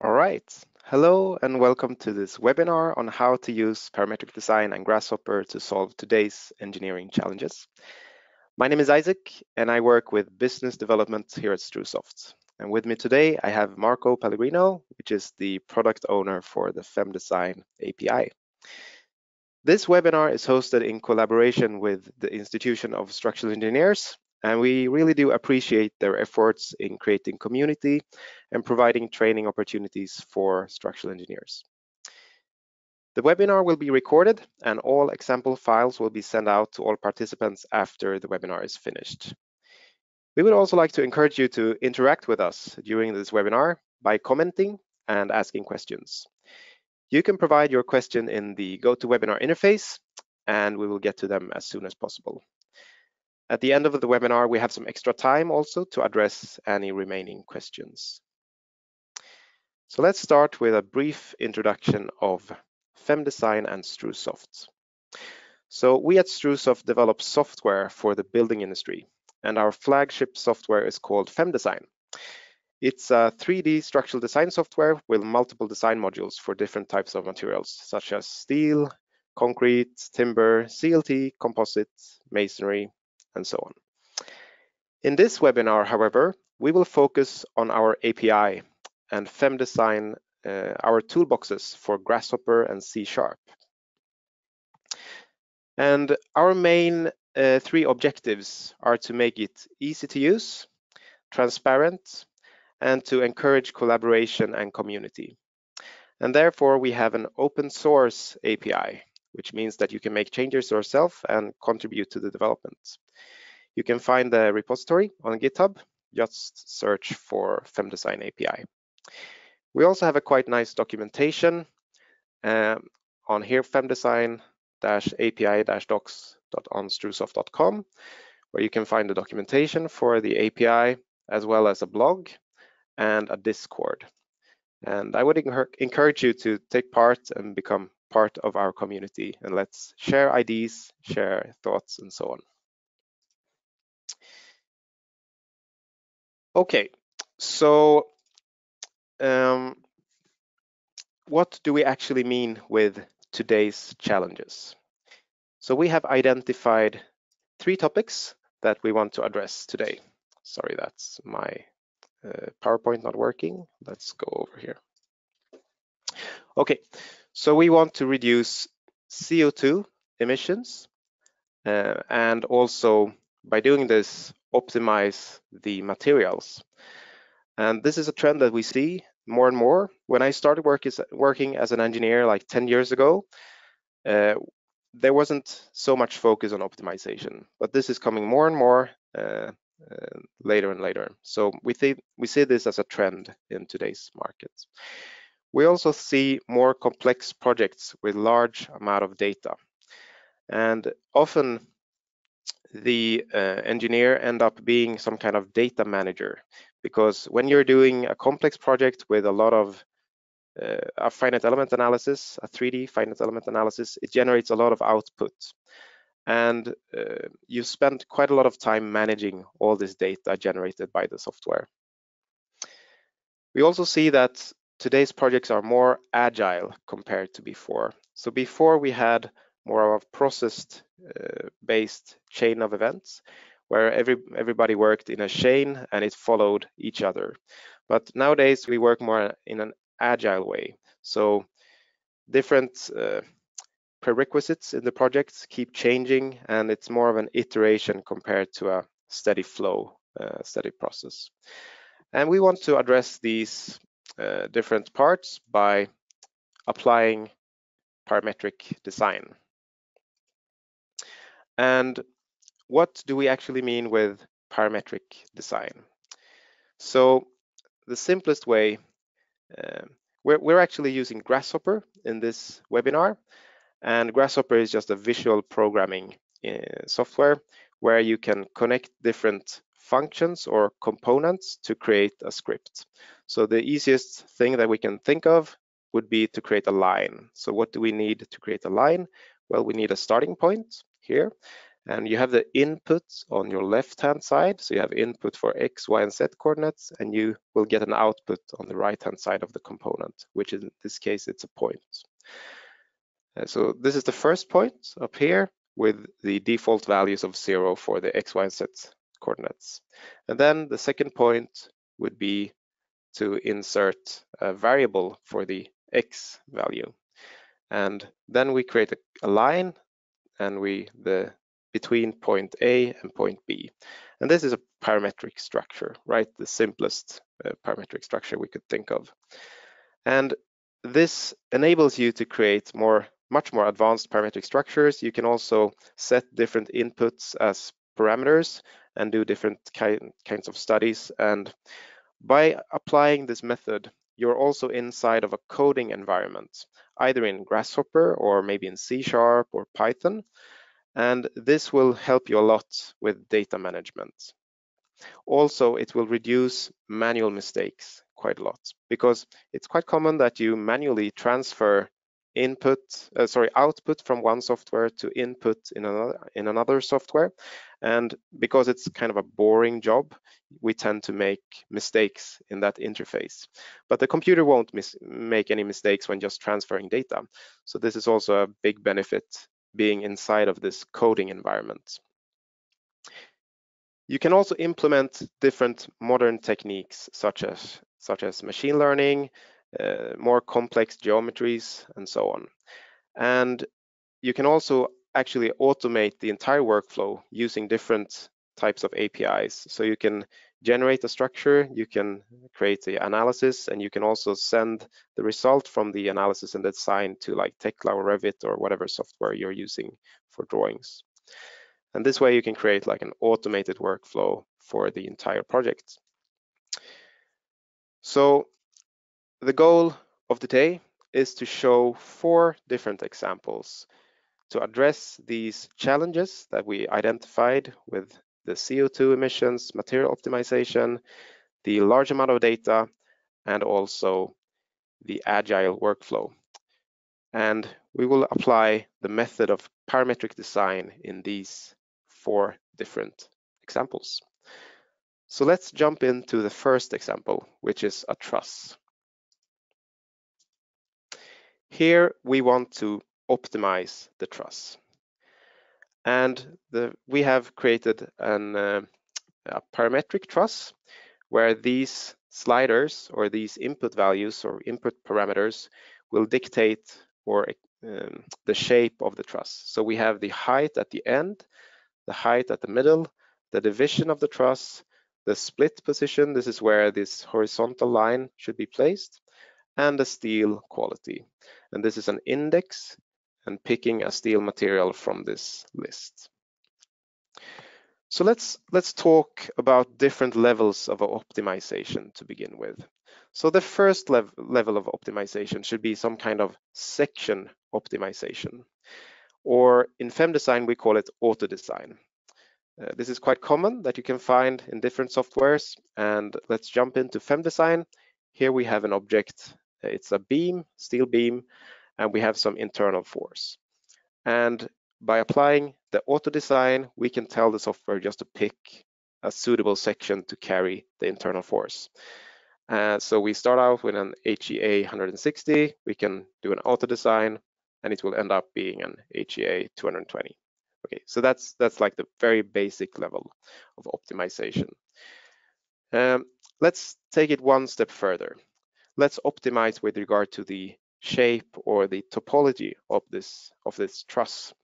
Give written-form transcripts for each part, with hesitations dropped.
All right. Hello and welcome to this webinar on how to use parametric design and Grasshopper to solve today's engineering challenges. My name is Isaac and I work with business development here at StruSoft. And with me today, I have Marco Pellegrino, which is the product owner for the FEM-Design API. This webinar is hosted in collaboration with the Institution of Structural Engineers, and we really do appreciate their efforts in creating community and providing training opportunities for structural engineers. The webinar will be recorded and all example files will be sent out to all participants after the webinar is finished. We would also like to encourage you to interact with us during this webinar by commenting and asking questions. You can provide your question in the GoToWebinar interface, and we will get to them as soon as possible. At the end of the webinar, we have some extra time also to address any remaining questions. So let's start with a brief introduction of FEM-Design and StruSoft. So we at StruSoft develop software for the building industry, and our flagship software is called FEM-Design. It's a 3D structural design software with multiple design modules for different types of materials, such as steel, concrete, timber, CLT, composite, masonry, and so on. In this webinar, however, we will focus on our API and FEM-Design, our toolboxes for Grasshopper and C#. And our main three objectives are to make it easy to use, transparent, and to encourage collaboration and community. And therefore, we have an open source API, which means that you can make changes yourself and contribute to the development. You can find the repository on GitHub. Just search for FEM-Design API. We also have a quite nice documentation on here, femdesign-api-docs.onstrusoft.com, where you can find the documentation for the API, as well as a blog and a Discord. And I would encourage you to take part and become part of our community, and let's share ideas, share thoughts, and so on. Okay, so what do we actually mean with today's challenges? So we have identified 3 topics that we want to address today. Sorry, that's my PowerPoint not working. Let's go over here. Okay, so we want to reduce CO2 emissions and also by doing this optimize the materials. And this is a trend that we see more and more. When I started working as an engineer like 10 years ago, there wasn't so much focus on optimization, but this is coming more and more later and later. So we see this as a trend in today's market. We also see more complex projects with large amount of data. And often the engineer end up being some kind of data manager, because when you're doing a complex project with a lot of a finite element analysis, a 3D finite element analysis, it generates a lot of output. And you spend quite a lot of time managing all this data generated by the software. We also see that today's projects are more agile compared to before. So before we had more of a process-based chain of events where everybody worked in a chain and it followed each other. But nowadays we work more in an agile way. So different prerequisites in the projects keep changing, and it's more of an iteration compared to a steady flow, steady process. And we want to address these different parts by applying parametric design. And what do we actually mean with parametric design? So the simplest way, we're actually using Grasshopper in this webinar, and Grasshopper is just a visual programming software where you can connect different functions or components to create a script. So the easiest thing that we can think of would be to create a line. So what do we need to create a line? Well, we need a starting point here, And you have the input on your left-hand side. So you have input for X, Y, and Z coordinates, and you will get an output on the right-hand side of the component, which in this case, it's a point. So this is the first point up here with the default values of 0 for the X, Y, and Z coordinates. And then the second point would be to insert a variable for the X value. And then we create a line and between point A and point B. And this is a parametric structure, right? The simplest parametric structure we could think of. And this enables you to create much more advanced parametric structures. You can also set different inputs as parameters and do different kinds of studies. And by applying this method, you're also inside of a coding environment, either in Grasshopper or maybe in C# or Python. And this will help you a lot with data management. Also, it will reduce manual mistakes quite a lot, because it's quite common that you manually transfer output from one software to input in another software. And because it's kind of a boring job, we tend to make mistakes in that interface. But the computer won't make any mistakes when just transferring data. So this is also a big benefit being inside of this coding environment. You can also implement different modern techniques such as machine learning, more complex geometries, and so on. And you can also actually automate the entire workflow using different types of APIs. So you can generate a structure, you can create the analysis, and you can also send the result from the analysis and design to like Tekla or Revit or whatever software you're using for drawings. And this way you can create like an automated workflow for the entire project. So the goal of the day is to show 4 different examples to address these challenges that we identified with the CO2 emissions, material optimization, the large amount of data, and also the agile workflow. And we will apply the method of parametric design in these 4 different examples. So let's jump into the first example, which is a truss. Here we want to optimize the truss. And we have created a parametric truss where these sliders or these input values or input parameters will dictate the shape of the truss. So we have the height at the end, the height at the middle, the division of the truss, the split position, this is where this horizontal line should be placed, and the steel quality. And this is an index and picking a steel material from this list. So let's talk about different levels of optimization to begin with. So the first level of optimization should be some kind of section optimization, or in FEM-Design we call it auto design. This is quite common that you can find in different softwares, and let's jump into FEM-Design. Here we have an object, it's a beam, steel beam, and we have some internal force. And by applying the auto design, we can tell the software just to pick a suitable section to carry the internal force. So we start out with an HEA 160, we can do an auto design, and it will end up being an HEA 220. Okay, so that's like the very basic level of optimization. Let's take it one step further. Let's optimize with regard to the shape or the topology of this truss.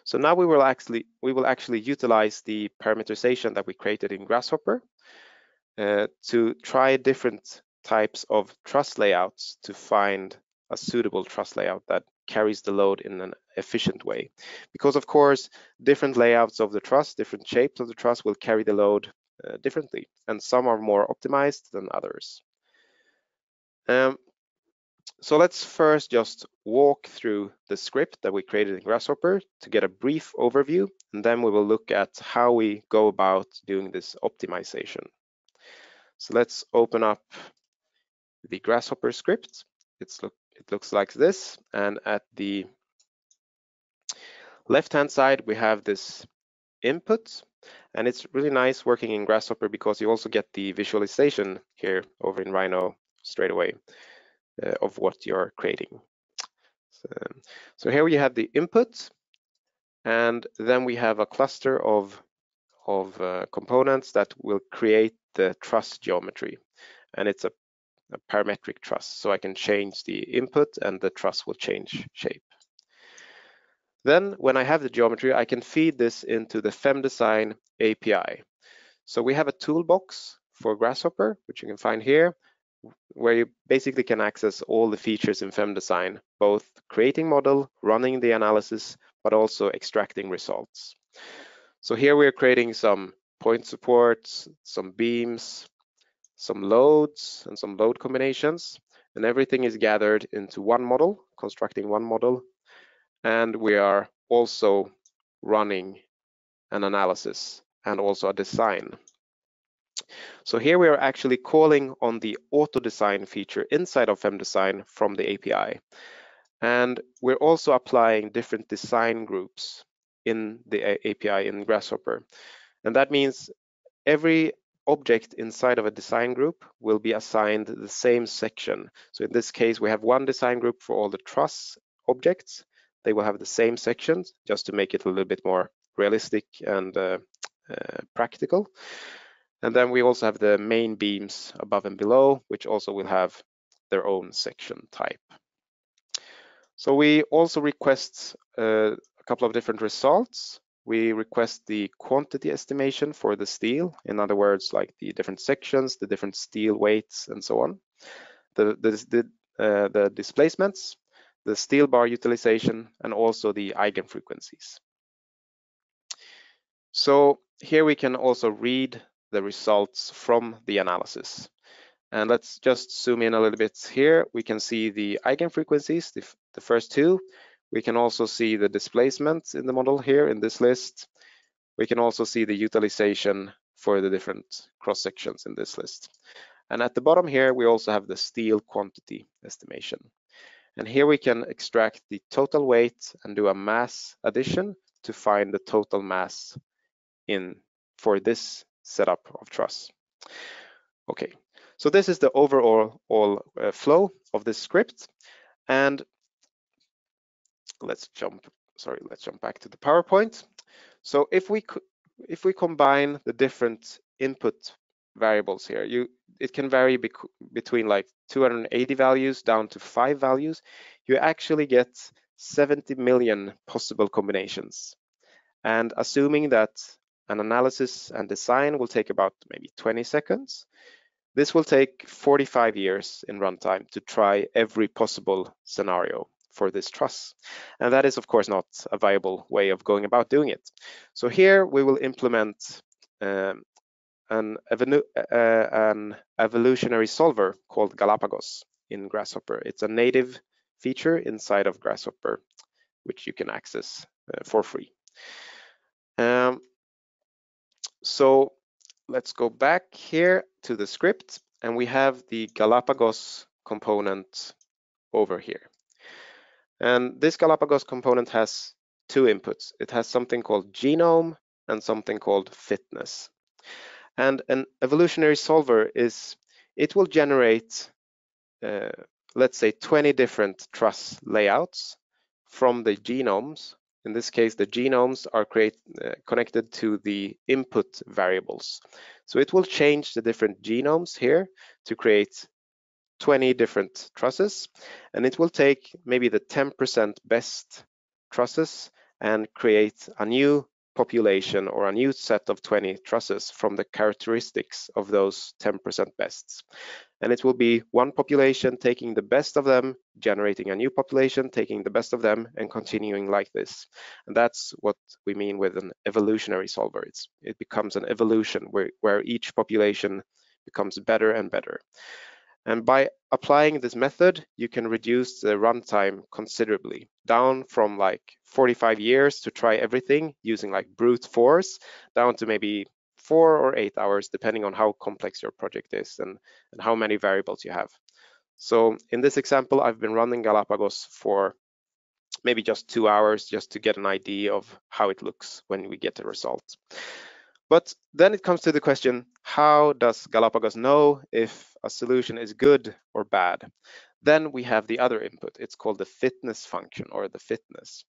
So now we will actually utilize the parameterization that we created in Grasshopper to try different types of truss layouts to find a suitable truss layout that carries the load in an efficient way. Because of course, different layouts of the truss, different shapes of the truss will carry the load differently, and some are more optimized than others. So let's first just walk through the script that we created in Grasshopper to get a brief overview, and then we will look at how we go about doing this optimization. So let's open up the Grasshopper script. It looks like this, and at the Left-hand side, we have this input, and it's really nice working in Grasshopper because you also get the visualization here over in Rhino straight away of what you're creating. So here we have the input, and then we have a cluster of components that will create the truss geometry, and it's a parametric truss, so I can change the input and the truss will change shape. Then when I have the geometry, I can feed this into the FEM-Design API. So we have a toolbox for Grasshopper, which you can find here, where you basically can access all the features in FEM-Design, both creating model, running the analysis, but also extracting results. So here we're creating some point supports, some beams, some loads, and some load combinations, and everything is gathered into one model, constructing one model, and we are also running an analysis and also a design. So here we are actually calling on the auto design feature inside of FEM-Design from the API. And we're also applying different design groups in the API in Grasshopper. And that means every object inside of a design group will be assigned the same section. So in this case, we have one design group for all the truss objects. They will have the same sections just to make it a little bit more realistic and practical. And then we also have the main beams above and below, which also will have their own section type. So we also request a couple of different results. We request the quantity estimation for the steel, in other words, like the different sections, the different steel weights, and so on. The displacements, the steel bar utilization, and also the eigenfrequencies. So here we can also read the results from the analysis. And let's just zoom in a little bit here. We can see the eigenfrequencies, the first two. We can also see the displacement in the model here in this list. We can also see the utilization for the different cross sections in this list. And at the bottom here, we also have the steel quantity estimation. And here we can extract the total weight and do a mass addition to find the total mass for this setup of truss. Okay, so this is the overall flow of this script. And let's jump back to the PowerPoint. So if we combine the different input variables here, it can vary between like 280 values down to 5 values. You actually get 70 million possible combinations. And assuming that an analysis and design will take about maybe 20 seconds, this will take 45 years in runtime to try every possible scenario for this truss. And that is, of course, not a viable way of going about doing it. So here we will implement an evolutionary solver called Galapagos in Grasshopper. It's a native feature inside of Grasshopper, which you can access for free. So let's go back here to the script, and we have the Galapagos component over here. And this Galapagos component has two inputs. It has something called genome and something called fitness. And an evolutionary solver it will generate, let's say, 20 different truss layouts from the genomes. In this case, the genomes are connected to the input variables. So it will change the different genomes here to create 20 different trusses, and it will take maybe the 10% best trusses and create a new population or a new set of 20 trusses from the characteristics of those 10% bests. And it will be one population taking the best of them, generating a new population, taking the best of them, and continuing like this. And that's what we mean with an evolutionary solver. It becomes an evolution where each population becomes better and better. And by applying this method, you can reduce the runtime considerably, down from like 45 years to try everything using like brute force, down to maybe 4 or 8 hours, depending on how complex your project is and how many variables you have. So in this example, I've been running Galapagos for maybe just 2 hours just to get an idea of how it looks when we get the result. But then it comes to the question, how does Galapagos know if a solution is good or bad? Then we have the other input. It's called the fitness function, or the fitness.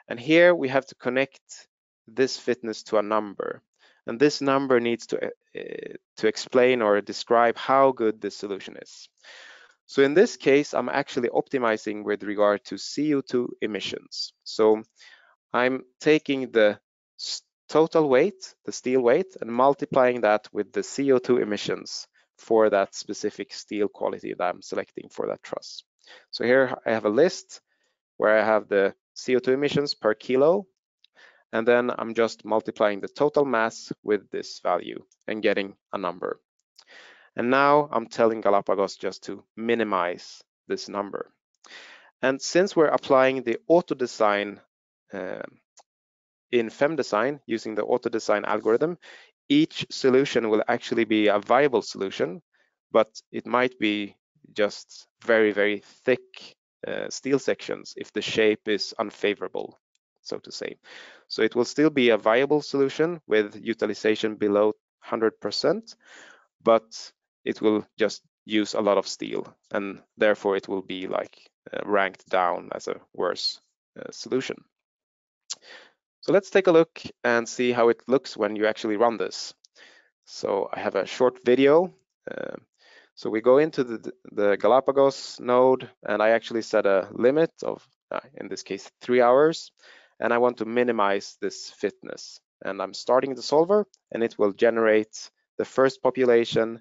And here we have to connect this fitness to a number. And this number needs to explain or describe how good this solution is. So in this case, I'm actually optimizing with regard to CO2 emissions. So I'm taking the total weight, the steel weight, and multiplying that with the CO2 emissions for that specific steel quality that I'm selecting for that truss. So here I have a list where I have the CO2 emissions per kilo, and then I'm just multiplying the total mass with this value and getting a number. And now I'm telling Galapagos just to minimize this number. And since we're applying the auto design in FEM-Design using the auto design algorithm, each solution will actually be a viable solution, but it might be just very, very thick steel sections if the shape is unfavorable, so to say. So it will still be a viable solution with utilization below 100%, but it will just use a lot of steel, and therefore it will be like ranked down as a worse solution. So let's take a look and see how it looks when you actually run this. So I have a short video. So we go into the Galapagos node, and I actually set a limit of, in this case, 3 hours, and I want to minimize this fitness. And I'm starting the solver, and it will generate the first population,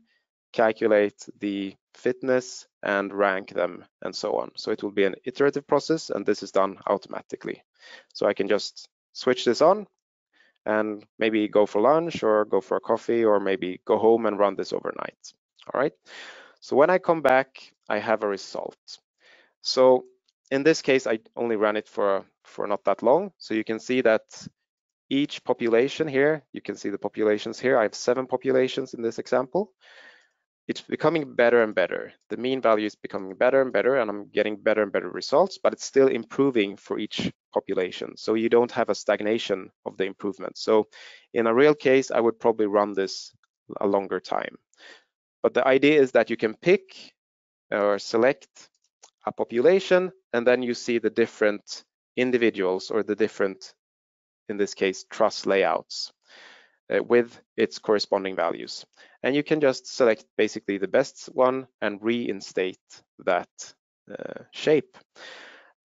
calculate the fitness, and rank them, and so on. So it will be an iterative process, and this is done automatically. So I can just switch this on and maybe go for lunch or go for a coffee or maybe go home and run this overnight. All right. So when I come back, I have a result. So in this case, I only ran it for not that long. So you can see that each population here, you can see the populations here. I have 7 populations in this example. It's becoming better and better. The mean value is becoming better and better, and I'm getting better and better results, but it's still improving for each population. So you don't have a stagnation of the improvement. So in a real case, I would probably run this a longer time. But the idea is that you can pick or select a population, and then you see the different individuals or the different, in this case, truss layouts with its corresponding values. And you can just select basically the best one and reinstate that shape.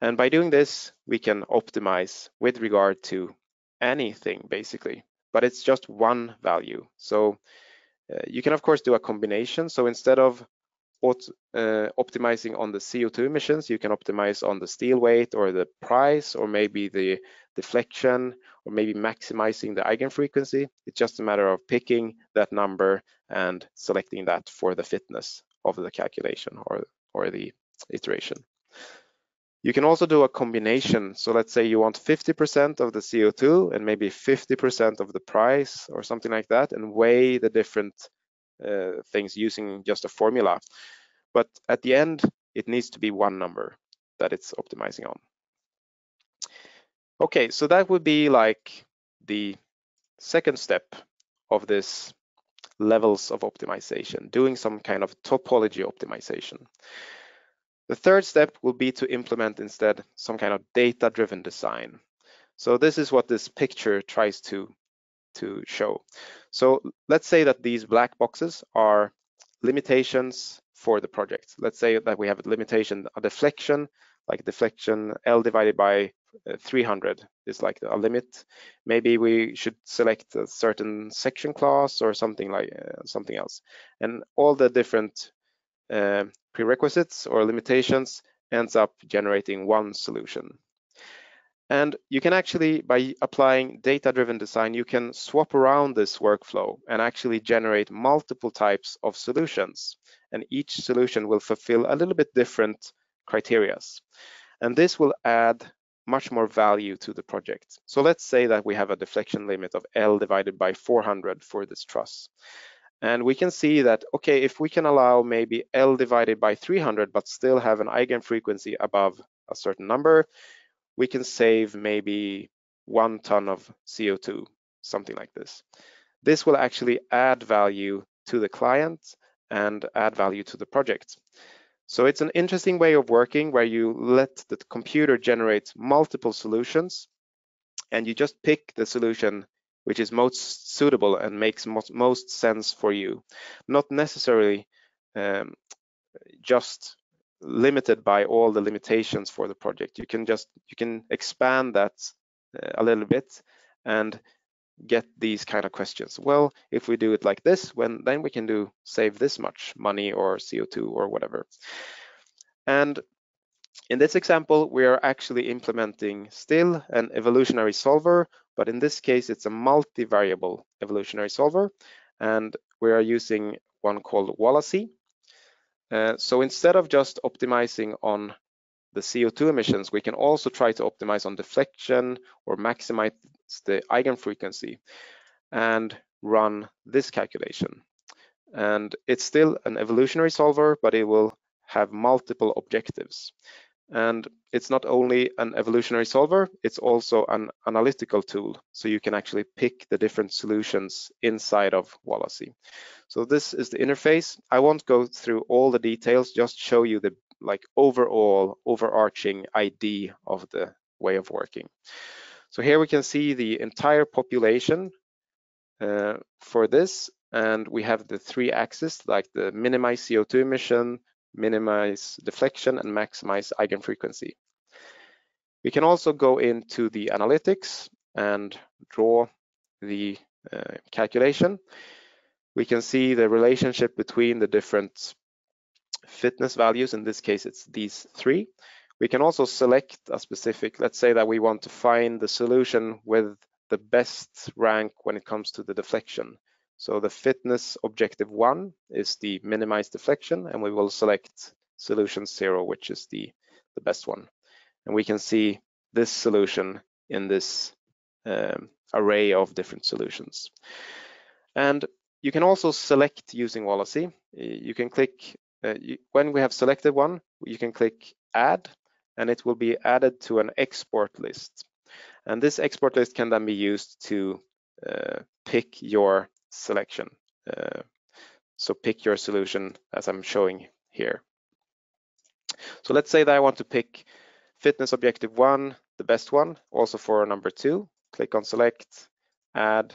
And by doing this, we can optimize with regard to anything basically, but it's just one value. So you can of course do a combination. So instead of optimizing on the CO2 emissions, you can optimize on the steel weight or the price or maybe the deflection or maybe maximizing the eigenfrequency. It's just a matter of picking that number and selecting that for the fitness of the calculation or the iteration. You can also do a combination. So let's say you want 50% of the CO2 and maybe 50% of the price or something like that, and weigh the different things using just a formula. But at the end, it needs to be one number that it's optimizing on. Okay, so that would be like the second step of this levels of optimization, doing some kind of topology optimization. The third step will be to implement instead some kind of data-driven design. So this is what this picture tries to show. So let's say that these black boxes are limitations for the project. Let's say that we have a limitation, a deflection, like deflection L divided by 300 is like a limit. Maybe we should select a certain section class or something like something else. And all the different prerequisites or limitations ends up generating one solution. And you can actually, by applying data-driven design, you can swap around this workflow and actually generate multiple types of solutions. And each solution will fulfill a little bit different criteria. And this will add much more value to the project. So let's say that we have a deflection limit of L divided by 400 for this truss. And we can see that, okay, if we can allow maybe L divided by 300, but still have an eigenfrequency above a certain number, we can save maybe 1 ton of CO2, something like this. This will actually add value to the client and add value to the project. So it's an interesting way of working where you let the computer generate multiple solutions and you just pick the solution which is most suitable and makes most sense for you, not necessarily just limited by all the limitations for the project. You can expand that a little bit and get these kind of questions. Well, if we do it like this, then we can save this much money or CO2 or whatever. And in this example, we are actually implementing still an evolutionary solver, but in this case, it's a multivariable evolutionary solver, and we are using one called Wallasey. So instead of just optimizing on the CO2 emissions, we can also try to optimize on deflection or maximize the eigenfrequency and run this calculation. And it's still an evolutionary solver, but it will have multiple objectives. And it's not only an evolutionary solver, it's also an analytical tool. So you can actually pick the different solutions inside of Wallasey. So this is the interface. I won't go through all the details, just show you the overall overarching idea of the way of working. So here we can see the entire population for this, and we have the 3 axes, like the minimize CO2 emission, minimize deflection, and maximize eigenfrequency. We can also go into the analytics and draw the calculation. We can see the relationship between the different fitness values. In this case, it's these 3. We can also select a specific, let's say that we want to find the solution with the best rank when it comes to the deflection. So the fitness objective 1 is the minimized deflection, and we will select solution 0, which is the best one. And we can see this solution in this array of different solutions. And you can also select using Wallasey. You can click, when we have selected one, you can click add, and it will be added to an export list. And this export list can then be used to pick your selection. So pick your solution as I'm showing here. So let's say that I want to pick fitness objective 1, the best one, also for number 2. Click on select, add,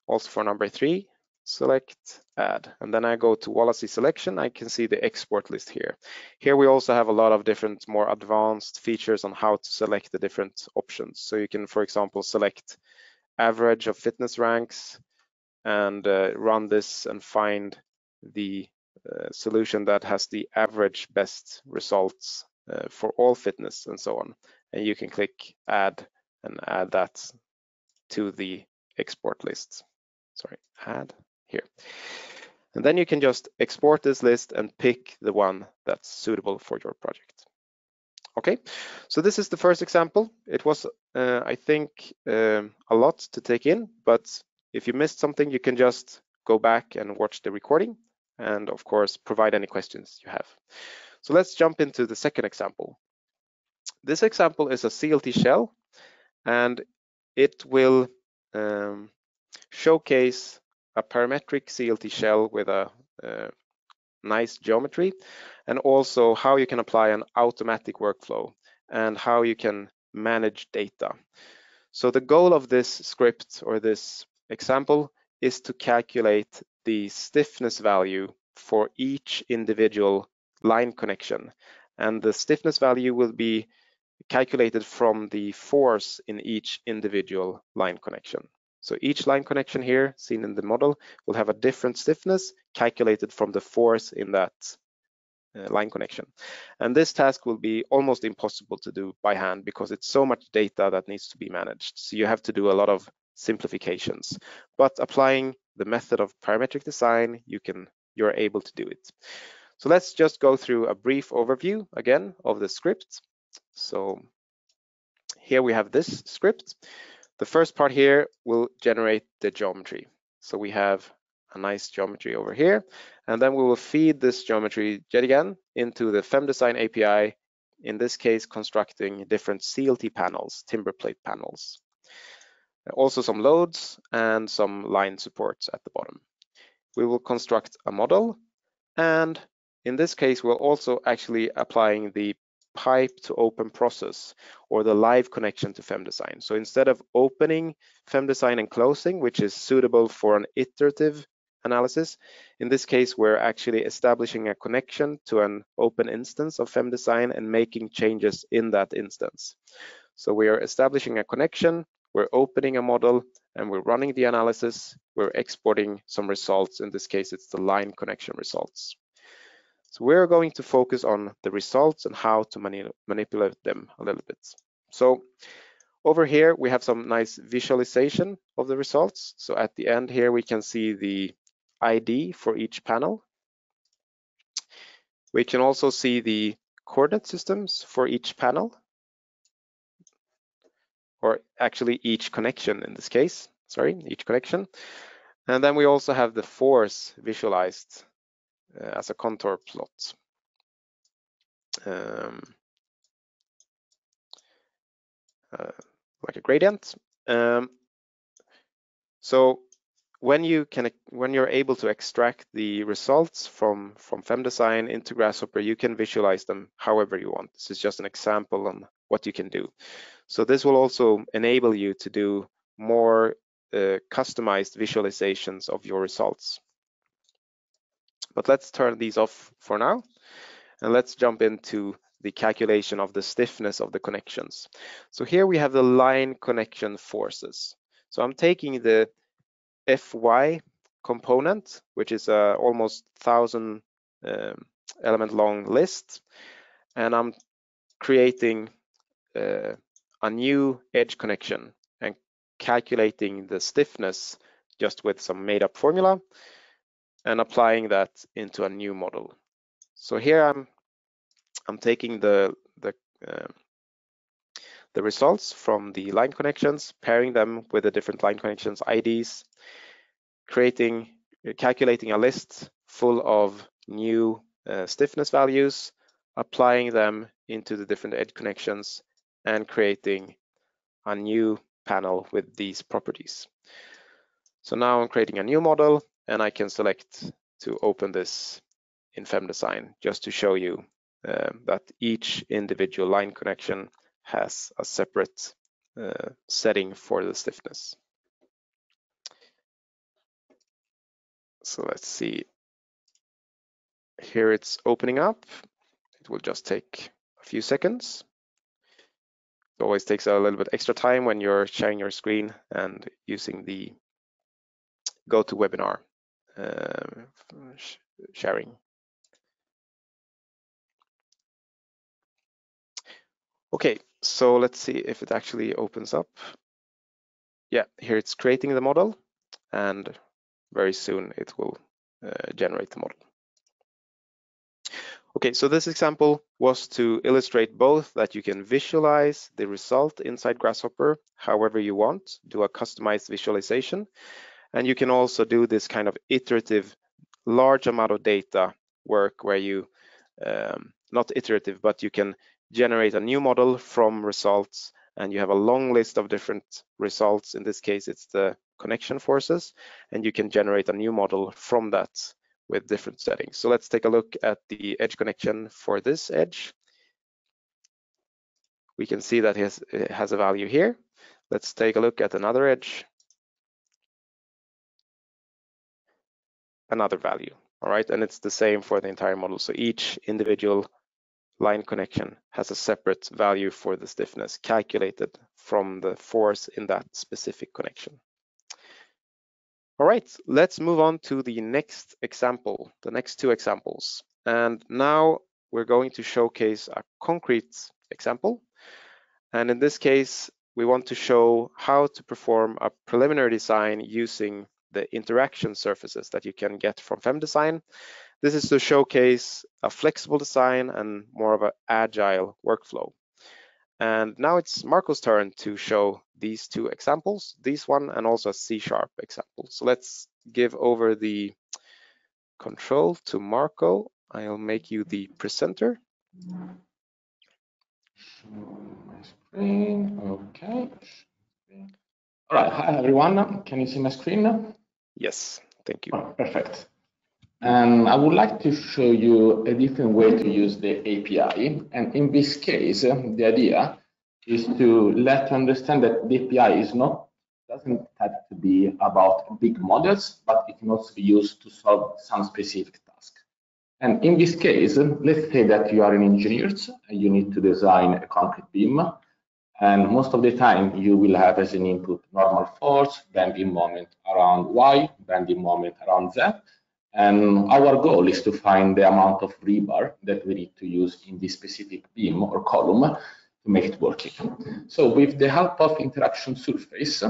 also for number 3, select, add. And then I go to Wallasey selection, I can see the export list here. Here we also have a lot of different more advanced features on how to select the different options. So you can, for example, select average of fitness ranks and run this and find the solution that has the average best results for all fitness and so on. And you can click add and add that to the export list. Sorry, add here. And then you can just export this list and pick the one that's suitable for your project. Okay, so this is the first example. It was, I think, a lot to take in, but if you missed something, you can just go back and watch the recording and, of course, provide any questions you have. So let's jump into the second example. This example is a CLT shell, and it will showcase a parametric CLT shell with a nice geometry, and also how you can apply an automatic workflow and how you can manage data. So the goal of this script or this example is to calculate the stiffness value for each individual line connection. And the stiffness value will be calculated from the force in each individual line connection. So each line connection here, seen in the model, will have a different stiffness calculated from the force in that line connection. And this task will be almost impossible to do by hand because it's so much data that needs to be managed. So you have to do a lot of simplifications. But applying the method of parametric design, you're able to do it. So let's just go through a brief overview again of the script. So here we have this script. The first part here will generate the geometry. So we have a nice geometry over here, and then we will feed this geometry yet again into the FEM-Design API, in this case constructing different CLT panels, timber plate panels. Also some loads and some line supports at the bottom. We will construct a model, and in this case we're also actually applying the pipe to open process, or the live connection to FEM-Design. So instead of opening FEM-Design and closing, which is suitable for an iterative analysis, in this case we're actually establishing a connection to an open instance of FEM-Design and making changes in that instance. So we are establishing a connection, we're opening a model, and we're running the analysis. We're exporting some results. In this case, it's the line connection results. So we're going to focus on the results and how to manipulate them a little bit. So over here, we have some nice visualization of the results. So at the end here, we can see the ID for each panel. We can also see the coordinate systems for each panel, or actually each connection in this case, sorry, each connection. And then we also have the force visualized as a contour plot. Like a gradient. So when you're able to extract the results from FEM-Design into Grasshopper, you can visualize them however you want. This is just an example on what you can do. So this will also enable you to do more customized visualizations of your results. But let's turn these off for now, and let's jump into the calculation of the stiffness of the connections. So here we have the line connection forces. So I'm taking the Fy component, which is a almost 1,000 element long list, and I'm creating a new edge connection and calculating the stiffness just with some made up formula and applying that into a new model. So here I'm taking the results from the line connections, pairing them with the different line connections IDs, calculating a list full of new stiffness values, applying them into the different edge connections, and creating a new panel with these properties. So now I'm creating a new model, and I can select to open this in FEM-Design just to show you that each individual line connection has a separate setting for the stiffness. So let's see. Here it's opening up. It will just take a few seconds. It always takes a little bit extra time when you're sharing your screen and using the GoToWebinar sharing. Okay, so let's see if it actually opens up. Yeah, here it's creating the model, and very soon it will generate the model. Okay, so this example was to illustrate both that you can visualize the result inside Grasshopper however you want, do a customized visualization, and you can also do this kind of iterative large amount of data work where you, not iterative, but you can generate a new model from results, and you have a long list of different results. In this case, it's the connection forces, and you can generate a new model from that with different settings. So let's take a look at the edge connection for this edge. We can see that it has a value here. Let's take a look at another edge. Another value, all right? And it's the same for the entire model. So each individual line connection has a separate value for the stiffness calculated from the force in that specific connection. All right, let's move on to the next example, the next two examples. And now we're going to showcase a concrete example. And in this case, we want to show how to perform a preliminary design using the interaction surfaces that you can get from FEM-Design. This is to showcase a flexible design and more of an agile workflow. And now it's Marco's turn to show these two examples, this one and also a C# example. So let's give over the control to Marco. I'll make you the presenter. my screen. Okay. All right. Hi, everyone. Can you see my screen? Yes, thank you. Oh, perfect. And I would like to show you a different way to use the API. And in this case, the idea is to let you understand that the API doesn't have to be about big models, but it can also be used to solve some specific task. And in this case, let's say that you are an engineer and you need to design a concrete beam. And most of the time, you will have as an input normal force, bending moment around Y, bending moment around Z. And our goal is to find the amount of rebar that we need to use in this specific beam or column to make it working. So with the help of interaction surface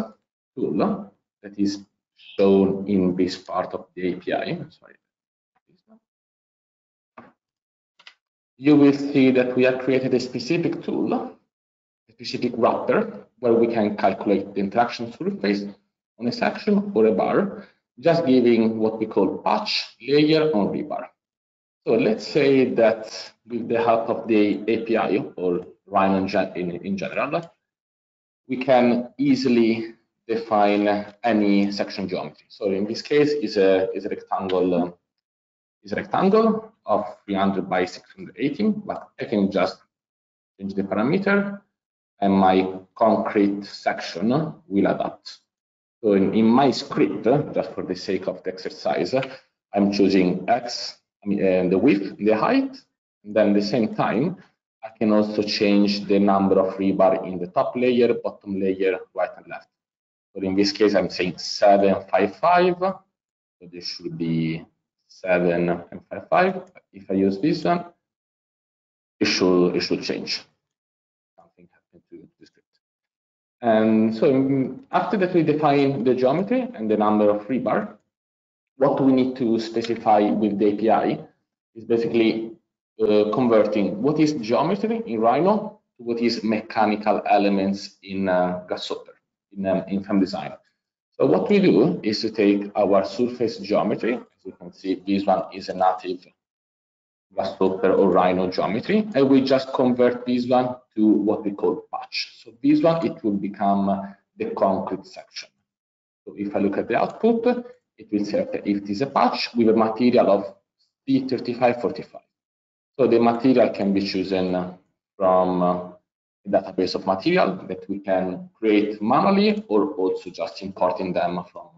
tool that is shown in this part of the API, sorry, you will see that we have created a specific tool, a specific wrapper, where we can calculate the interaction surface on a section or a bar, just giving what we call patch, layer, on rebar. So let's say that with the help of the API or Rhino in general, we can easily define any section geometry. So in this case, is a rectangle of 300 by 618, but I can just change the parameter and my concrete section will adapt. So in my script, just for the sake of the exercise, I'm choosing X, the width, the height, and then at the same time, I can also change the number of rebar in the top layer, bottom layer, right and left. So in this case, I'm saying 755. So this should be 755. If I use this one, it should change. Something happened to the script. And so after that, we define the geometry and the number of rebar. What we need to specify with the API is basically converting what is geometry in Rhino to what is mechanical elements in Grasshopper, in FEM-Design. So what we do is to take our surface geometry. As you can see, this one is a native Grasshopper or Rhino geometry, and we just convert this one to what we call patch. So this one, it will become the concrete section. So if I look at the output, it will say, okay, if it is a patch with a material of C3545. So the material can be chosen from a database of material that we can create manually or also just importing them from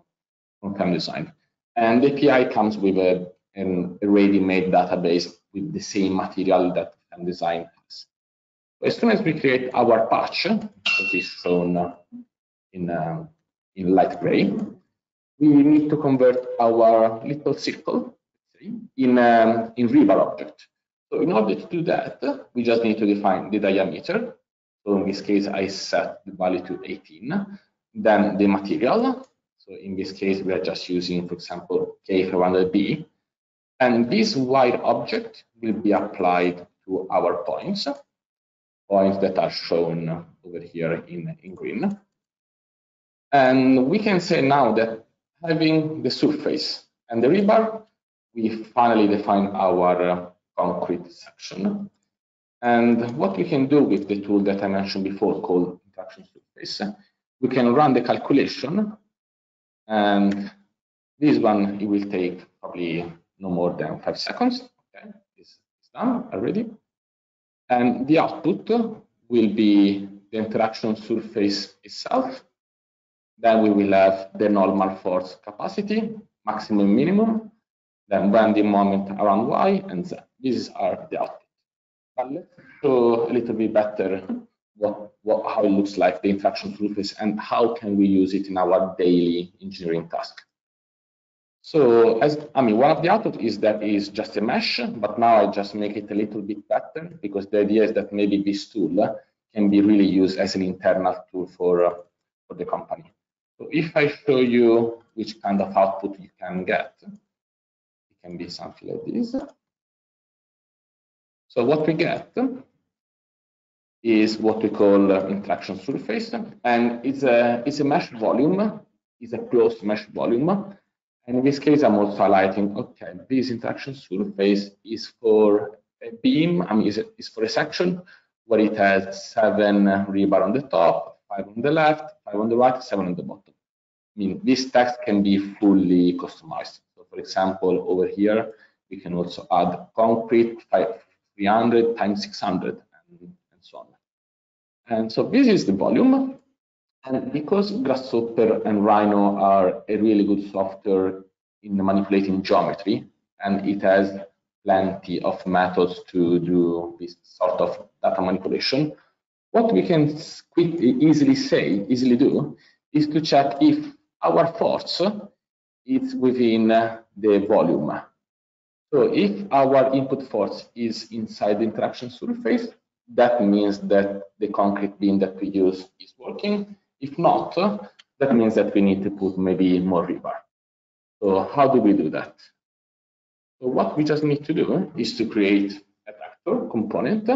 FEM-Design. And the API comes with a ready-made database with the same material that FEM-Design has. So as soon as we create our patch, that is shown in light gray, we need to convert our little circle in rebar object. So in order to do that, we just need to define the diameter. So in this case, I set the value to 18. Then the material. So in this case, we are just using, for example, K500B. And this wire object will be applied to our points that are shown over here in green. And we can say now that having the surface and the rebar, we finally define our concrete section. And what we can do with the tool that I mentioned before called interaction surface, we can run the calculation. And this one, it will take probably no more than 5 seconds. Okay, it's done already. And the output will be the interaction surface itself. Then we will have the normal force capacity, maximum, minimum, then bending moment around Y and Z. These are the output. But let's show a little bit better how it looks like, the interaction surface, and how can we use it in our daily engineering task. So one of the output is that is just a mesh, but now I just make it a little bit better because the idea is that maybe this tool can be really used as an internal tool for the company. So if I show you which kind of output you can get, it can be something like this. So what we get is what we call interaction surface, and it's a mesh volume, it's a closed mesh volume. And in this case, I'm also highlighting, okay, this interaction surface is for a beam, is for a section where it has 7 rebar on the top, 5 on the left, 5 on the right, 7 on the bottom. I mean, this text can be fully customized. So for example, over here, we can also add concrete 300 times 600 and so on. And so this is the volume. And because Grasshopper and Rhino are a really good software in manipulating geometry, and it has plenty of methods to do this sort of data manipulation, what we can easily do is to check if our force is within the volume. So if our input force is inside the interaction surface, that means that the concrete beam that we use is working. If not, that means that we need to put maybe more rebar. So how do we do that? So what we just need to do is to create a vector component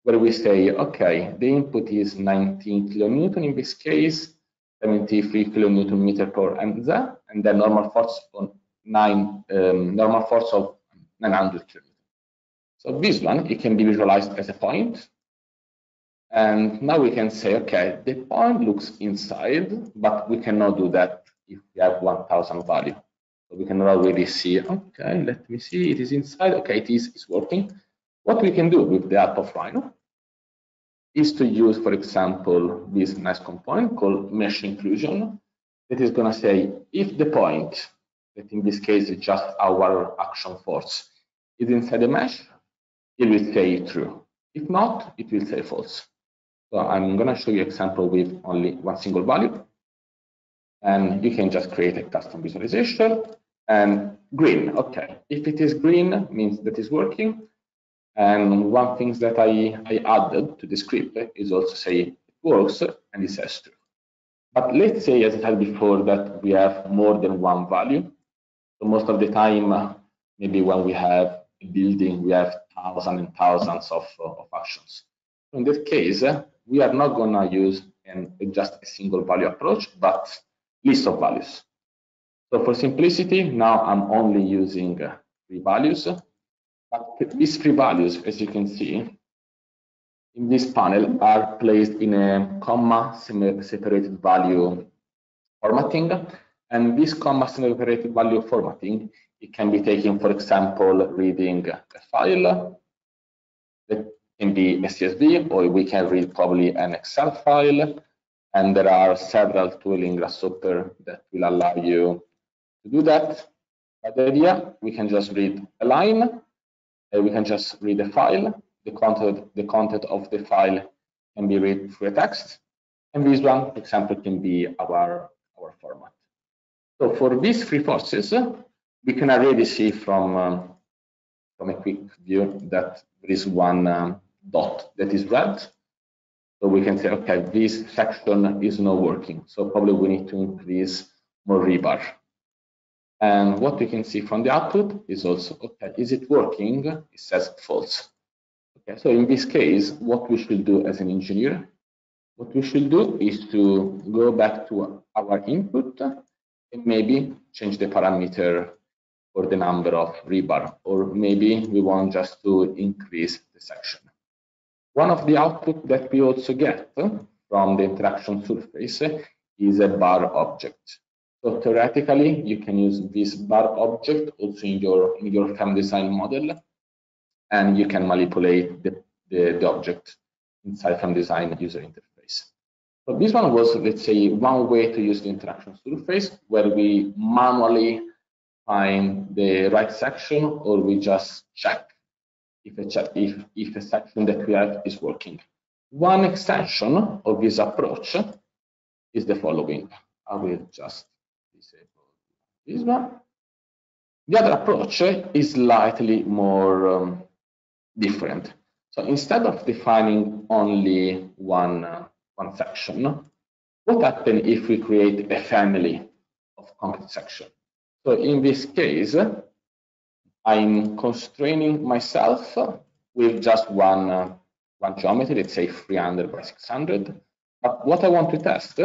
where we say, okay, the input is 19 kilonewton in this case, 73 kilonewton meter per mz, and then normal force of 900 kilonewton. So this one, it can be visualized as a point. And now we can say, okay, the point looks inside, but we cannot do that if we have 1000 value. So we cannot really see, okay, let me see, it is inside, okay, it's working. What we can do with the help of Rhino is to use, for example, this nice component called mesh inclusion that is going to say if the point, that in this case is just our action force, is inside the mesh, it will say true. If not, it will say false. So I'm going to show you an example with only one single value. And you can just create a custom visualization. And green, okay. If it is green, means that it's working. And one thing that I added to the script is also say it works and it says true. But let's say, as I said before, that we have more than one value. So most of the time, maybe when we have a building, we have thousands and thousands of actions. In that case, we are not going to use just a single value approach, but list of values. So for simplicity, now I'm only using 3 values. But these 3 values, as you can see, in this panel are placed in a comma separated value formatting. And this comma separated value formatting, it can be taken, for example, reading a file that can be a CSV, or we can read probably an Excel file. And there are several tools in Grasshopper that will allow you to do that. But the idea, we can just read a line, we can just read a file. The content of the file can be read through a text. And this one, for example, can be our format. So for these 3 forces, we can already see from a quick view that there is one dot that is red. So we can say, okay, this section is not working. So probably we need to increase more rebar. And what we can see from the output is also, okay, is it working? It says false. Okay, so in this case, what we should do as an engineer, what we should do is to go back to our input and maybe change the parameter for the number of rebar, or maybe we want just to increase the section. One of the output that we also get from the interaction surface is a bar object. So theoretically, you can use this bar object also in your FEM-Design model, and you can manipulate the object inside FEM-Design user interface. So this one was, let's say, one way to use the interaction surface, where we manually find the right section, or we just check if a section that we have is working. One extension of this approach is the following. I will just disable this one. The other approach is slightly more different. So instead of defining only one section, what happens if we create a family of concrete sections? So in this case, I'm constraining myself with just one geometry, let's say 300 by 600. But what I want to test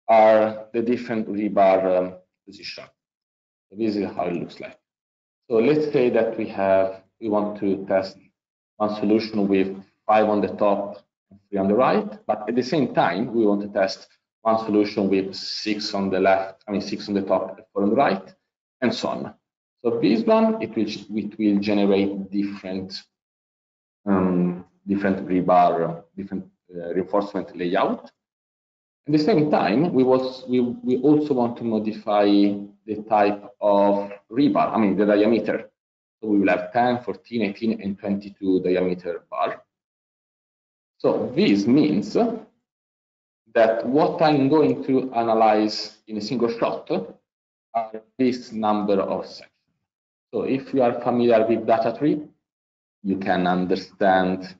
are the different rebar position. So this is how it looks like. So let's say that we want to test one solution with 5 on the top and 3 on the right, but at the same time, we want to test one solution with 6 on the left, 6 on the top and 4 on the right, and so on. So this one, it will generate different rebar, different reinforcement layout. At the same time, we also want to modify the type of rebar, the diameter. So we will have 10, 14, 18, and 22 diameter bar. So this means that what I'm going to analyze in a single shot are this number of sections. So if you are familiar with data tree, you can understand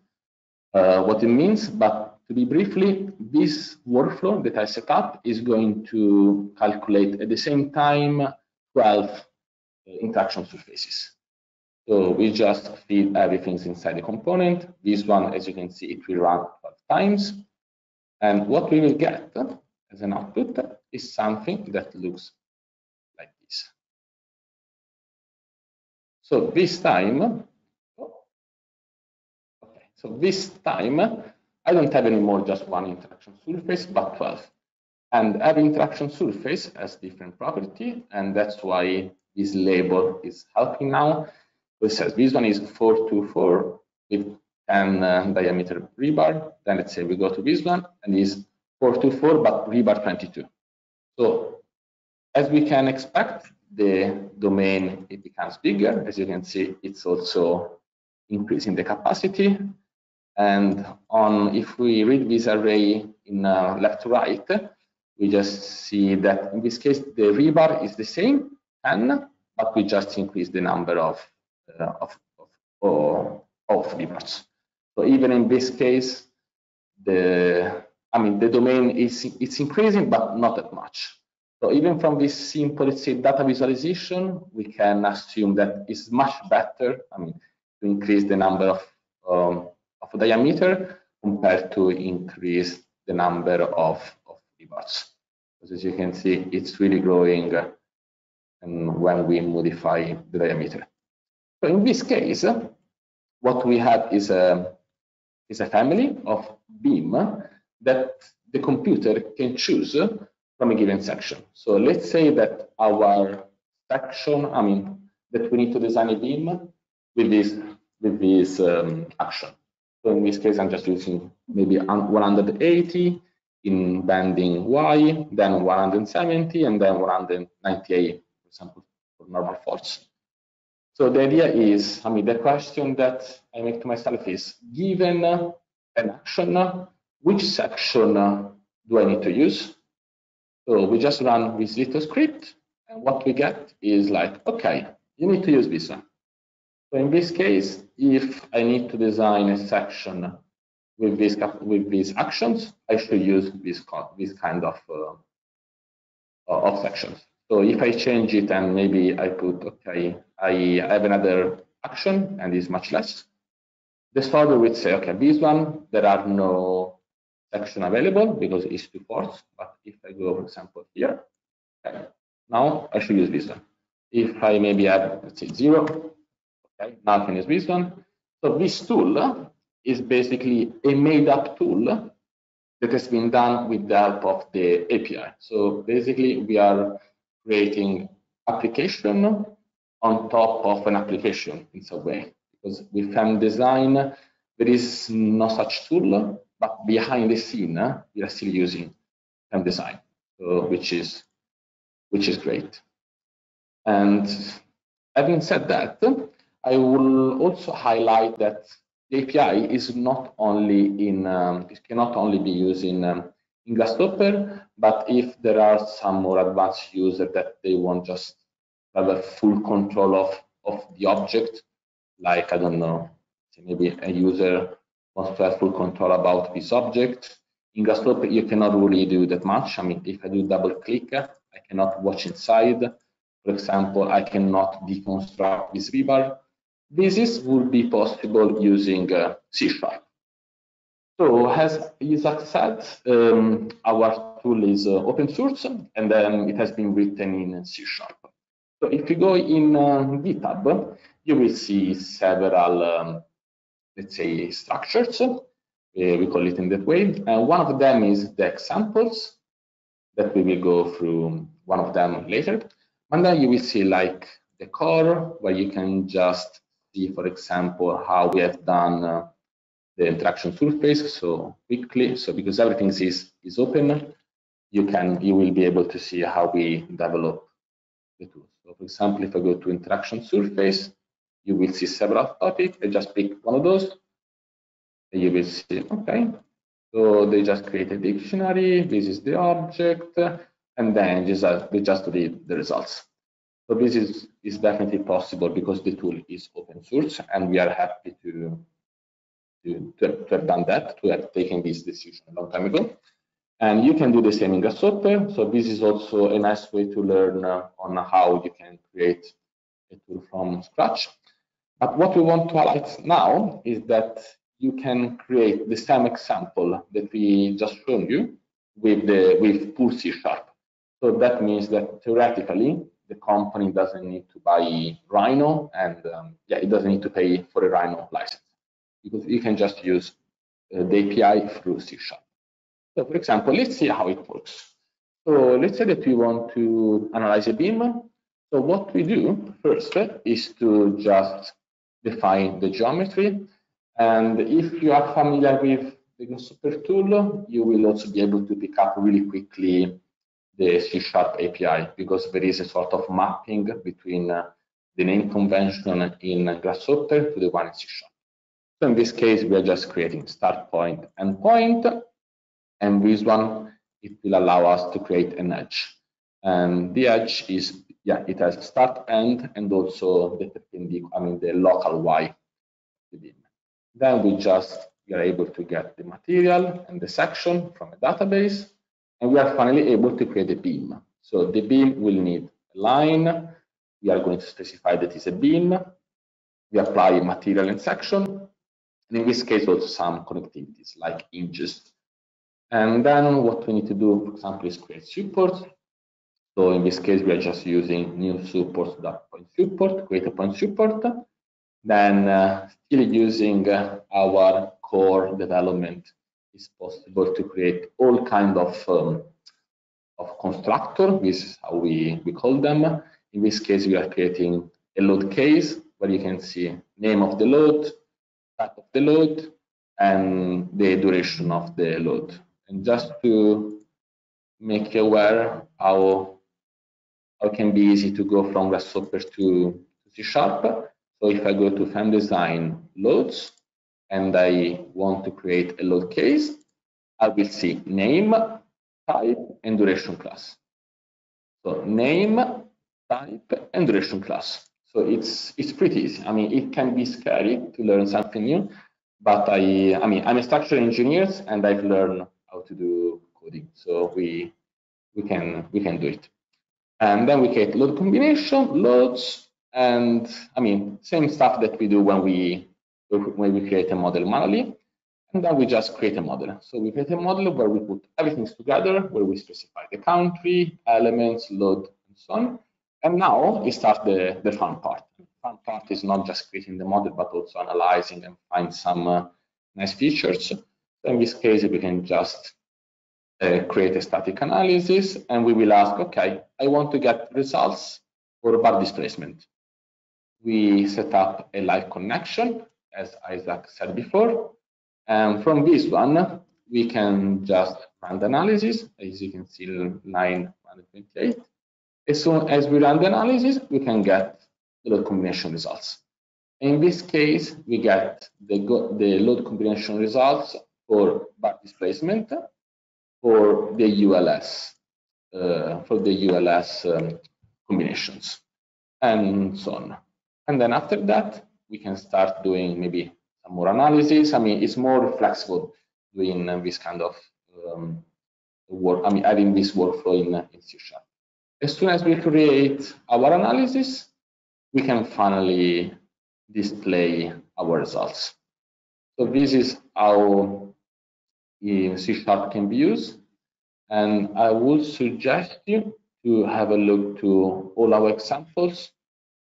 what it means, but to be briefly, this workflow that I set up is going to calculate at the same time 12 interaction surfaces. So we just feed everything inside the component. This one, as you can see, it will run 12 times. And what we will get as an output is something that looks like this. So this time, I don't have anymore just one interaction surface, but 12. And every interaction surface has different property, and that's why this label is helping now. It says this one is 424 with 10 diameter rebar. Then let's say we go to this one, and it's 424 but rebar 22. So as we can expect, the domain, it becomes bigger. As you can see, it's also increasing the capacity. And if we read this array in left to right, we just see that in this case the rebar is the same, 10, but we just increase the number of rebars. So even in this case, the domain it's increasing, but not that much. So even from this simple, let's say, data visualization, we can assume that it's much better, to increase the number of diameter compared to increase the number of rebars. As you can see, it's really growing when we modify the diameter. So in this case, what we have is a family of beam that the computer can choose from a given section. So let's say that our section, that we need to design a beam with this action. So in this case, I'm just using maybe 180 in bending Y, then 170, and then 198, for example, for normal force. So the idea is, the question that I make to myself is, given an action, which section do I need to use? So we just run this little script, and what we get is like, okay, you need to use this one. So in this case, if I need to design a section with these actions, I should use this kind of sections. So if I change it and maybe I put, okay, I have another action and it's much less, the solver would say, okay, this one, there are no section available because it's too forced. But if I go, for example, here, okay, now I should use this one. If I maybe have, let's say, 0, okay, now I can use this one. So this tool is basically a made-up tool that has been done with the help of the API. So basically, we are creating application on top of an application in some way. Because with FEM-Design, there is no such tool, but behind the scene, we are still using FEM-Design, which is great. And having said that, I will also highlight that the API is not only it cannot only be used in Grasshopper, but if there are some more advanced users that they want just have a full control of the object, like, I don't know, maybe a user wants to have full control about this object. In Grasshopper, you cannot really do that much. If I do double click, I cannot watch inside. For example, I cannot deconstruct this rebar. This would be possible using C#. So as Isaac said, our tool is open source, and then it has been written in C#. So if you go in GitHub, you will see several let's say, structures. We call it in that way. And one of them is the examples that we will go through one of them later. And then you will see like the core, where you can just see, for example, how we have done the interaction surface so quickly. So because everything is open, you will be able to see how we develop the tools. So for example, if I go to interaction surface, you will see several topics. I just pick one of those, and you will see, okay, so they just create a dictionary, this is the object, and then they just read the results. So this is definitely possible because the tool is open source, and we are happy to have done that, to have taken this decision a long time ago. And you can do the same in Grasshopper. So this is also a nice way to learn on how you can create a tool from scratch. But what we want to highlight now is that you can create the same example that we just shown you with full C#. So that means that theoretically, the company doesn't need to buy Rhino, and it doesn't need to pay for a Rhino license, because you can just use the API through C#. So for example, let's see how it works. So let's say that we want to analyze a beam. So what we do first is to just define the geometry. And if you are familiar with the Grasshopper tool, you will also be able to pick up really quickly the C# API, because there is a sort of mapping between the name convention in Grasshopper to the one in C#. So in this case, we are just creating start point, end point, and this one, it will allow us to create an edge. And the edge is, it has start, end, and also the perpendicular, the local Y of the beam. Then we are able to get the material and the section from a database, and we are finally able to create a beam. So the beam will need a line. We are going to specify that it's a beam. We apply material and section, and in this case also some connectivities like hinges. And then what we need to do, for example, is create support. So in this case, we are just using new support.point support, create a point support. Then still using our core development, it's possible to create all kind of constructor. This is how we call them. In this case, we are creating a load case where you can see name of the load, type of the load, and the duration of the load. And just to make you aware how it can be easy to go from Grasshopper to C#. So if I go to FEM-Design loads and I want to create a load case, I will see name, type, and duration class. So name, type, and duration class. So it's pretty easy. It can be scary to learn something new, but I'm a structural engineer and I've learned how to do coding. So we can do it. And then we create load combination, loads, and same stuff that we do when we create a model manually. And then we just create a model. So we create a model where we put everything together, where we specify the country, elements, load, and so on. And now we start the fun part. The fun part is not just creating the model, but also analyzing and find some nice features. So in this case, we can just create a static analysis, and we will ask, okay, I want to get results for bar displacement. We set up a live connection, as Isaac said before. And from this one, we can just run the analysis, as you can see, line 128. As soon as we run the analysis, we can get the load combination results. In this case, we get the load combination results for bar displacement, for the ULS, combinations, and so on. And then after that, we can start doing maybe some more analysis. It's more flexible doing this kind of work. Adding this workflow in C#. As soon as we create our analysis, we can finally display our results. So this is how C# can be used. And I would suggest you to have a look to all our examples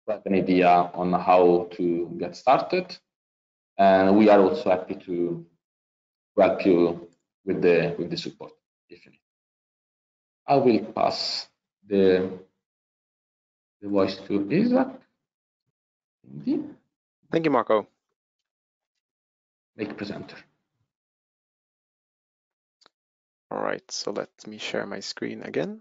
to have an idea on how to get started. And we are also happy to help you with the support if you need. I will pass the voice to Isaac. Thank you, Marco. Make presenter. All right, so let me share my screen again.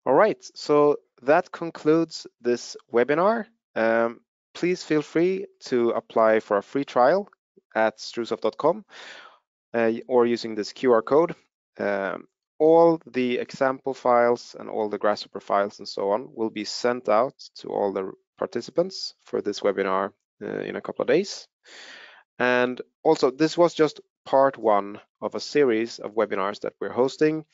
All right, so that concludes this webinar. Please feel free to apply for a free trial at strusoft.com or using this QR code. All the example files and all the Grasshopper files and so on will be sent out to all the participants for this webinar in a couple of days. And also, this was just part one of a series of webinars that we're hosting.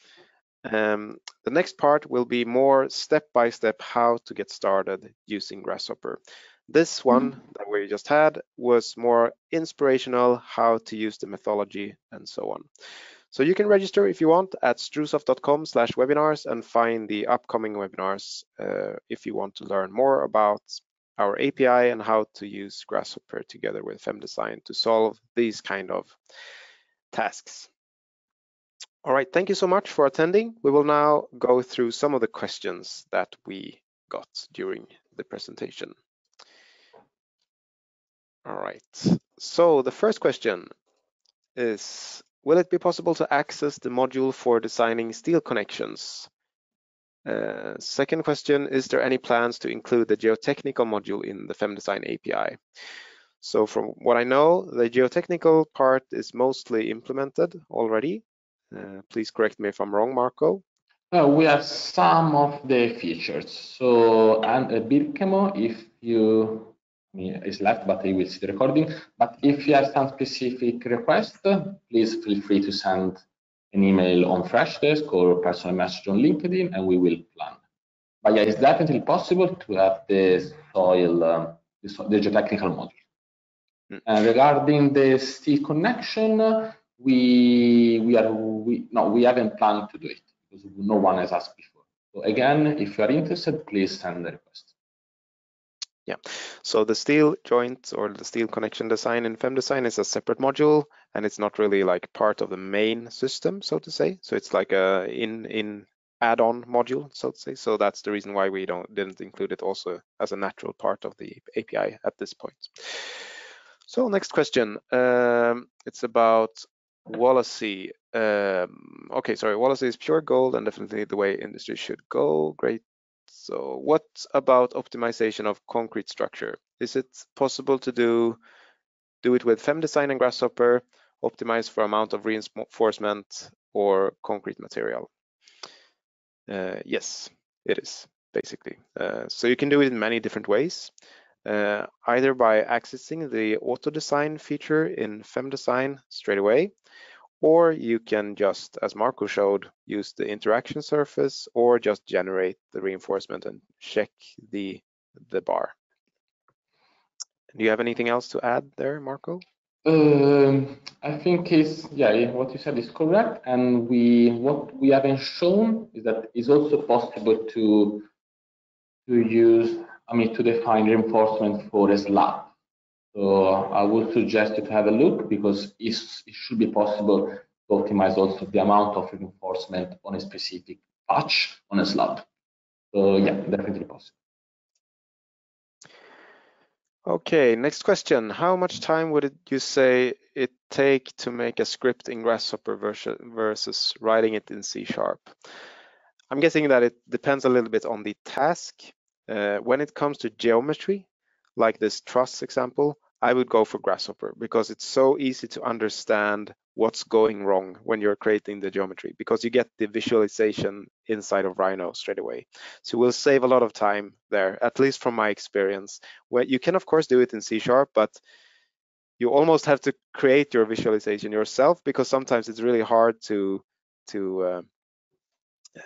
The next part will be more step-by-step how to get started using Grasshopper. This one that we just had was more inspirational, how to use the methodology and so on. So you can register if you want at strusoft.com/webinars and find the upcoming webinars if you want to learn more about our API and how to use Grasshopper together with FEM-Design to solve these kind of tasks. All right, thank you so much for attending. We will now go through some of the questions that we got during the presentation. All right, so the first question is, will it be possible to access the module for designing steel connections? Second question, is there any plans to include the geotechnical module in the FEM-Design API? So from what I know, the geotechnical part is mostly implemented already. Please correct me if I'm wrong, Marco. We have some of the features. So, and Birkemo, if you, is left, but he will see the recording. But if you have some specific request, please feel free to send an email on Freshdesk or personal message on LinkedIn, and we will plan. But yeah, it's definitely possible to have the soil, the geotechnical module. And regarding the steel connection, we haven't planned to do it because no one has asked before. So again, if you are interested, please send the request. Yeah, so the steel joint or the steel connection design in FEM-Design is a separate module, and it's not really like part of the main system, so to say. So it's like a in add-on module, so to say. So that's the reason why we didn't include it also as a natural part of the API at this point. So next question, it's about Wallacey. Okay, sorry, Wallacey is pure gold and definitely the way industry should go. Great. So what about optimization of concrete structure? Is it possible to do it with FEM-Design and Grasshopper, optimize for amount of reinforcement or concrete material? Yes, it is, basically. So you can do it in many different ways, either by accessing the auto design feature in FEM-Design straight away, or you can just, as Marco showed, use the interaction surface or just generate the reinforcement and check the bar. Do you have anything else to add there, Marco? I think what you said is correct, and what we haven't shown is that it's also possible to use, to define reinforcement for a slab. So I would suggest you to have a look because it should be possible to optimize also the amount of reinforcement on a specific patch on a slab. So yeah, definitely possible. Okay, next question. How much time would you say it take to make a script in Grasshopper versus writing it in C#? I'm guessing that it depends a little bit on the task. When it comes to geometry, like this truss example, I would go for Grasshopper because it's so easy to understand what's going wrong when you're creating the geometry because you get the visualization inside of Rhino straight away. So we'll save a lot of time there, at least from my experience. Where you can, of course, do it in C#, but you almost have to create your visualization yourself because sometimes it's really hard to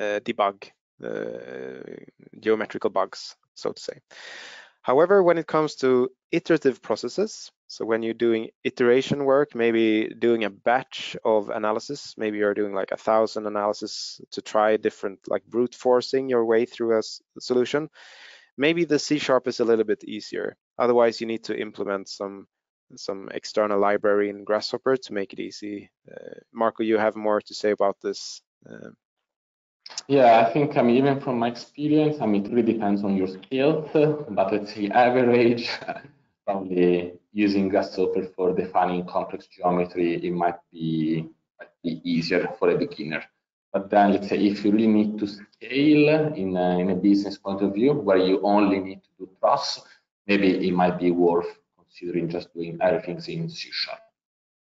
debug geometrical bugs, so to say. However, when it comes to iterative processes, so when you're doing iteration work, maybe doing a batch of analysis, maybe you're doing like 1,000 analysis to try different, like brute forcing your way through a solution, maybe the C# is a little bit easier. Otherwise, you need to implement some external library in Grasshopper to make it easy. Marco, you have more to say about this. Yeah, I think, even from my experience, it really depends on your skills, but let's say average, probably using Grasshopper for defining complex geometry, it might be easier for a beginner. But then, let's say, if you really need to scale in a business point of view, where you only need to do truss, maybe it might be worth considering just doing everything in C#.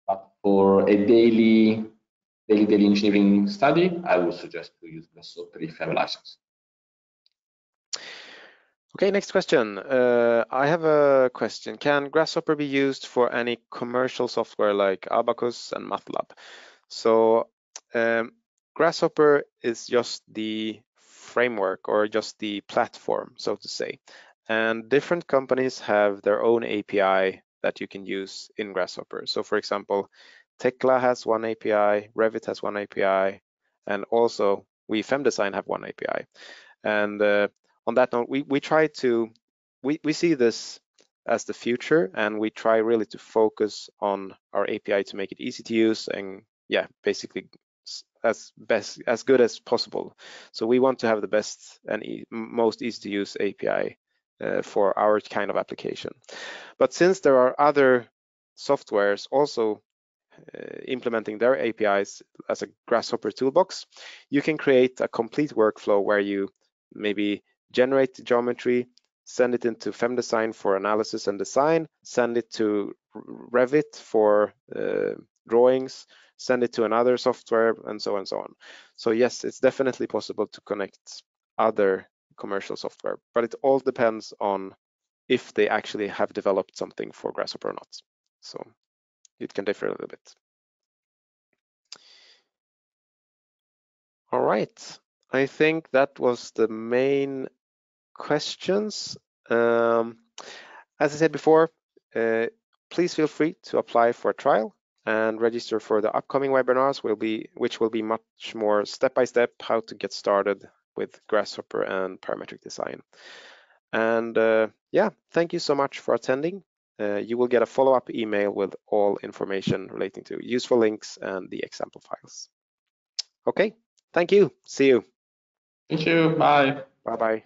But for a daily engineering study, I would suggest to use Grasshopper if you have a license. Okay, next question. I have a question. Can Grasshopper be used for any commercial software like Abacus and MATLAB? So Grasshopper is just the framework or just the platform, so to say. And different companies have their own API that you can use in Grasshopper. So for example, Tekla has one API, Revit has one API, and also we FEM-Design have one API. And on that note, we try to, we see this as the future, and we try really to focus on our API to make it easy to use and yeah, basically as good as possible. So we want to have the best and most easy to use API for our kind of application. But since there are other softwares also implementing their APIs as a Grasshopper toolbox, you can create a complete workflow where you maybe generate the geometry, send it into FEM-Design for analysis and design, send it to Revit for drawings, send it to another software, and so on and so on. So yes, it's definitely possible to connect other commercial software, but it all depends on if they actually have developed something for Grasshopper or not. So it can differ a little bit. All right, I think that was the main questions. As I said before, please feel free to apply for a trial and register for the upcoming webinars, which will be much more step-by-step how to get started with Grasshopper and parametric design. And yeah, thank you so much for attending. You will get a follow-up email with all information relating to useful links and the example files. Okay, thank you. See you. Thank you. Bye. Bye-bye.